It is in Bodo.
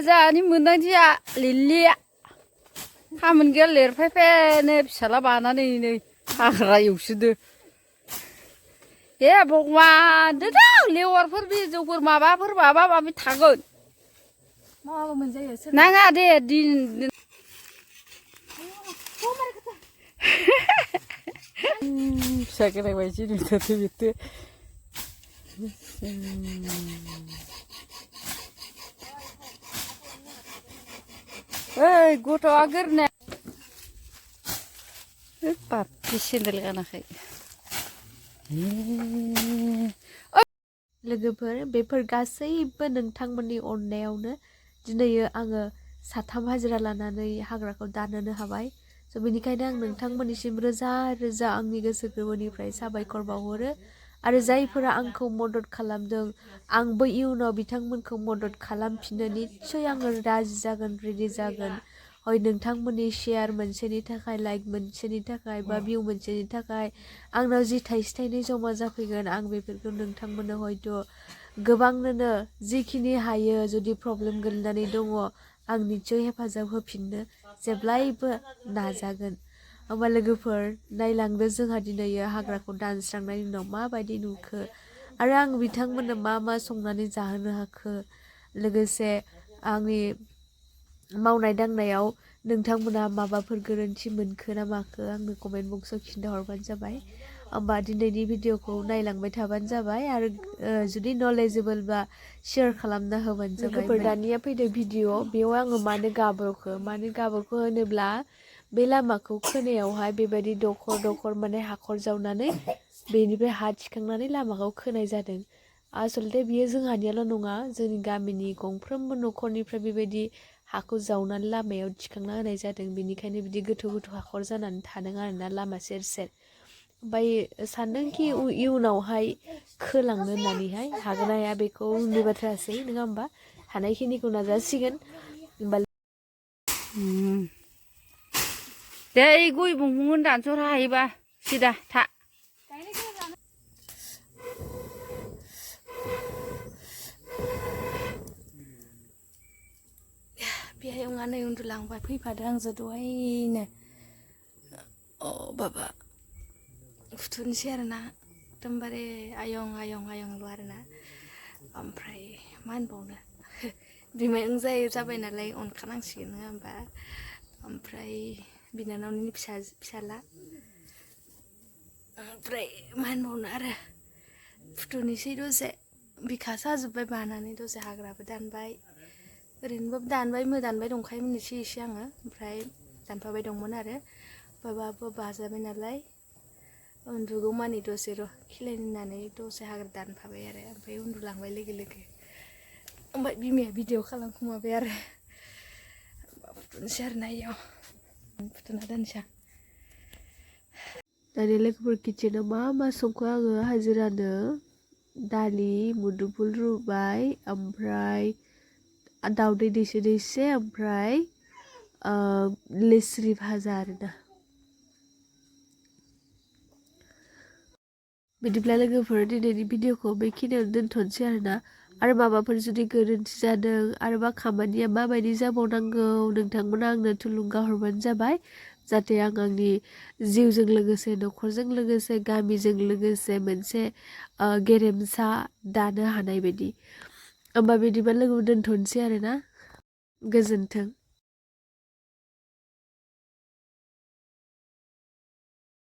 जोंहानि मोनदांथिया लिलिया खामोन गैया लिरफायफानो फिसाला बानानै नै हाग्रा एवसोदो हे भगवान दोदों लेवारफोर बिजौफोर माबाफोर माबा माबि थागोन माबा मोनजायो नाङा दे दिन फिसा गोनां बायदि नुथारदो बेथो ओइ गथ'आ गोरना बाबि सेन्देल गानाखै लोगोफोर बेफोर गासैबो नोंथांमोननि अननायावनो दिनैयो आङो साथाम हाजिरा लानानै हाग्राखौ दाननो हाबाय स' बेनिखायनो आं नोंथांमोननिसिम रोजा रोजा आंनि गोसो गोरबोनिफ्राय साबायखर बावहरो आरो जायफोरा आंखौ मदद खालामदों आंबो इयुनाव बिथांमोनखौ मदद खालामफिननो निस्सय आङो राजि जागोन रेडि जागोन हय नोंथांमोननि शेयार मोनसेनि थाखाय लाइक मोनसेनि थाखाय बा भिउ मोनसेनि थाखाय आंनाव जि थाइसे थाइनै जमा जाफैगोन आं बेफोरखौ नोंथांमोननो हयथ' गोबांनोनो जिखिनि हायो जुदि प्रब्लेम गोलैनानै दङ आं निस्सय हेफाजाब होफिननो जेब्लायबो नाजागोन होमबा लोगोफोर नायलांदो जोंहा दिनैयो हाग्राखौ दानस्रांनायनि उनाव माबायदि नुखो आरो आं बिथांमोननो मा मा संनानै जाहोनो हाखो लोगोसे आंनि मावनाय दांनायाव नोंथांमोना माबाफोर गोरोन्थि मोनखो ना माखो आंनो कमेन्ट बक्सआव खिन्थाहरबानो जाबाय होमबा दिनैनि भिडिअखौ नायलांबाय थाबानो जाबाय आरो जुदि नलेजेबोल बा शेयार खालामना होबानो जाबाय लोगोफोर दानिया फैदो भिडिअ बेयाव आङो मानो गाबरखो होनोब्ला बे लामाखौ खोनायावहाय बेबायदि दखर दखर माने हाखर जावनानै बेनिफ्राय हा थिखांनानै लामाखौ खोनाय जादों आसलथे बियो जोंहानियाल' नङा जोंनि गामिनि गंफ्रोमबो न'खरनिफ्राय बेबायदि हाखौ जावनानै लामायाव थिखांना होनाय जादों बेनिखायनो बिदि गोथौ गोथौ हाखर जानानै थादों आरोना लामा सेर सेर ओमफ्राय सानदोंखि इयुनावहाय खोलांनो होननानैहाय हागोन हाया बेखौ उननि बाथ्रासै नङा होमबा हानायखिनिखौ नाजासिगोन होमबा दे गय दंफांखौनो दानस'नो हायोबा सिदा था बेहाय अंनानै उन्दुलांबाय फैफादों आंजों दहायनो अ बाबा फुथुनोसै आरोना एकदमबारे आयं आयं आयंल' आरोना ओमफ्राय मा होनबावनो बिमायं जाबाय नालाय अनखानांसिगोन नङा होमबा ओमफ्राय बिनानावनि फिसाला ओमफ्राय मा होनबावनो आरो फुथुनोसै दसे बिखा साजोब्बाय बानानै दसे हाग्राबो दानबाय ओरैनोबाबो दानबाय दंखायोमोन एसे आङो ओमफ्राय दानफाबाय दंमोन आरो बाबाबो बाजाबाय नालाय उन्दुगौ मानि दसे र' खिलायनो होननानै दसे हाग्रा दानफाबाय आरो ओमफ्राय उन्दुलांबाय लोगो लोगो ओमफ्राय बिमाया भिडिअ खालामखुमाबाय आरो फुथुनोसै आरो ना इयाव फुथुना दोनसै आं दानि लोगोफोर किचेनाव मा संखो आङो हाजिरानो दालि मुदुफुल रुबाय ओमफ्राय दाउदै दैसे ओमफ्राय लेस्रि भाजा आरोना बिदिब्ला लोगोफोर दिनैनि भिडिअखौ बेखिनियावनो दोनथ'नोसै आरोना आरो माबाफोर जुदि गोरोन्थि जादों आरोबा खामानिया माबायदि जाबावनांगौ नोंथांमोना आंनो थुलुंगा हरबानो जाबाय जाहाथे आं आंनि जिउजों लोगोसे न'खरजों लोगोसे गामिजों लोगोसे मोनसे गेरेमसा दानो हानाय बायदि होमबा बिदिबा लोगो दोनथ'नोसै आरोना गोजोन्थों।